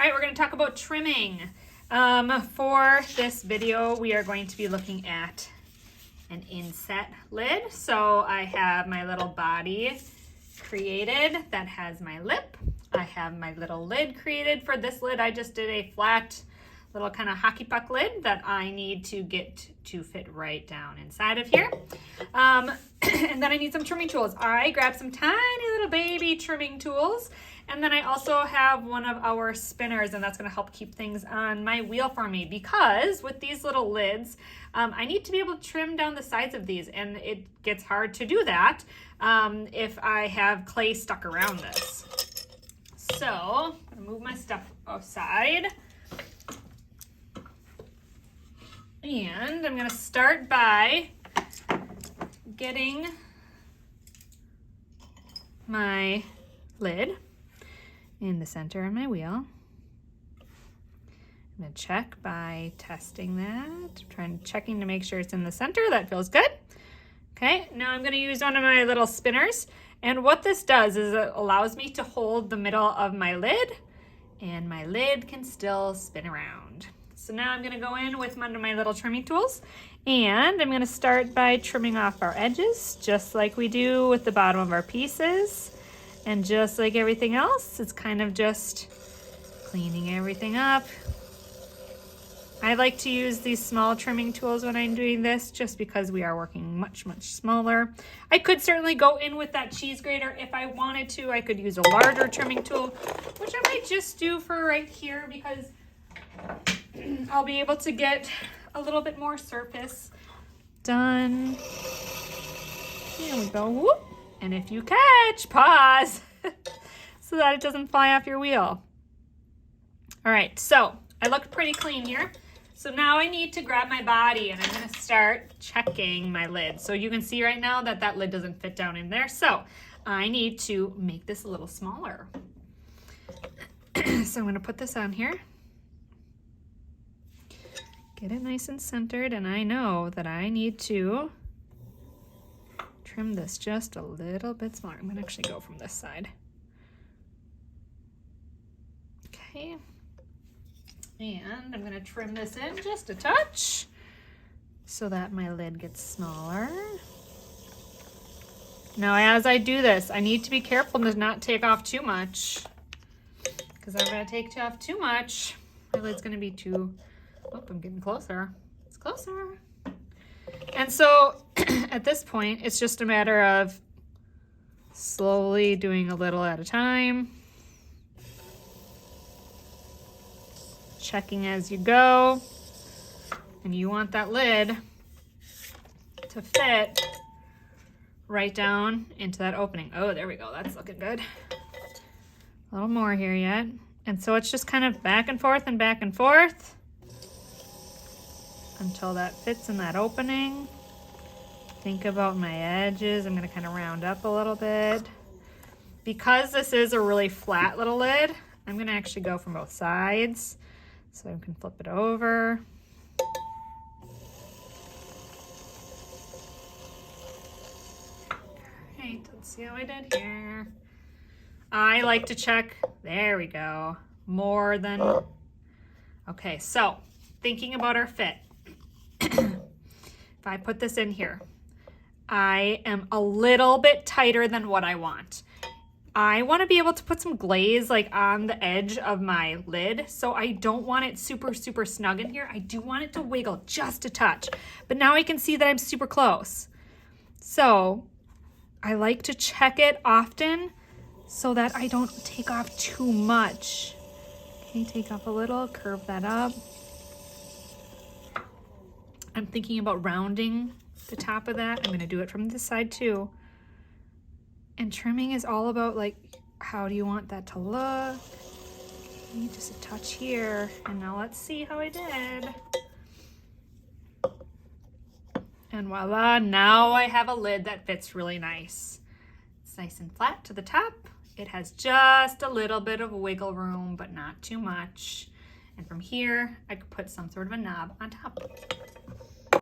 All right, we're going to talk about trimming. For this video, we are going to be looking at an inset lid. So I have my little body created that has my lip. I have my little lid created. For this lid, I just did a flat little kind of hockey puck lid that I need to get to fit right down inside of here. And then I need some trimming tools. I grabbed some tiny little baby trimming tools. And then I also have one of our spinners, and that's going to help keep things on my wheel for me, because with these little lids, I need to be able to trim down the sides of these, and it gets hard to do that if I have clay stuck around this. So I'm going to move my stuff aside. And I'm going to start by getting my lid in the center of my wheel. I'm going to check by testing that. Checking to make sure it's in the center. That feels good. Okay, now I'm going to use one of my little spinners. And what this does is it allows me to hold the middle of my lid, and my lid can still spin around. So now I'm going to go in with one of my little trimming tools, and I'm going to start by trimming off our edges, just like we do with the bottom of our pieces. And just like everything else, it's kind of just cleaning everything up. I like to use these small trimming tools when I'm doing this, just because we are working much, much smaller. I could certainly go in with that cheese grater if I wanted to. I could use a larger trimming tool, which I might just do for right here, because I'll be able to get a little bit more surface done. Here we go. Whoop. And if you catch, pause so that it doesn't fly off your wheel. All right, so I look pretty clean here. So now I need to grab my body, and I'm going to start checking my lid. So you can see right now that that lid doesn't fit down in there. So I need to make this a little smaller. So I'm going to put this on here. Get it nice and centered, and I know that I need to trim this just a little bit smaller. I'm going to actually go from this side. Okay. And I'm going to trim this in just a touch so that my lid gets smaller. Now, as I do this, I need to be careful to not take off too much, because I'm going to take off too much, my lid's going to be too... Oh, I'm getting closer. It's closer. And so at this point, it's just a matter of slowly doing a little at a time. Checking as you go. And you want that lid to fit right down into that opening. Oh, there we go. That's looking good. A little more here yet. And so it's just kind of back and forth and back and forth until that fits in that opening. Think about my edges. I'm going to kind of round up a little bit. Because this is a really flat little lid, I'm going to actually go from both sides. So I can flip it over. Alright, let's see how I did here. I like to check, there we go, more than, okay, so thinking about our fit. If I put this in here, I am a little bit tighter than what I want. I want to be able to put some glaze like on the edge of my lid, so I don't want it super, super snug in here. I do want it to wiggle just a touch, but now I can see that I'm super close. So I like to check it often so that I don't take off too much. Okay, take off a little, curve that up. I'm thinking about rounding the top of that. I'm going to do it from this side too. And trimming is all about, like, how do you want that to look? Okay, just a touch here. And now let's see how I did. And voila, now I have a lid that fits really nice. It's nice and flat to the top. It has just a little bit of wiggle room, but not too much. And from here, I could put some sort of a knob on top.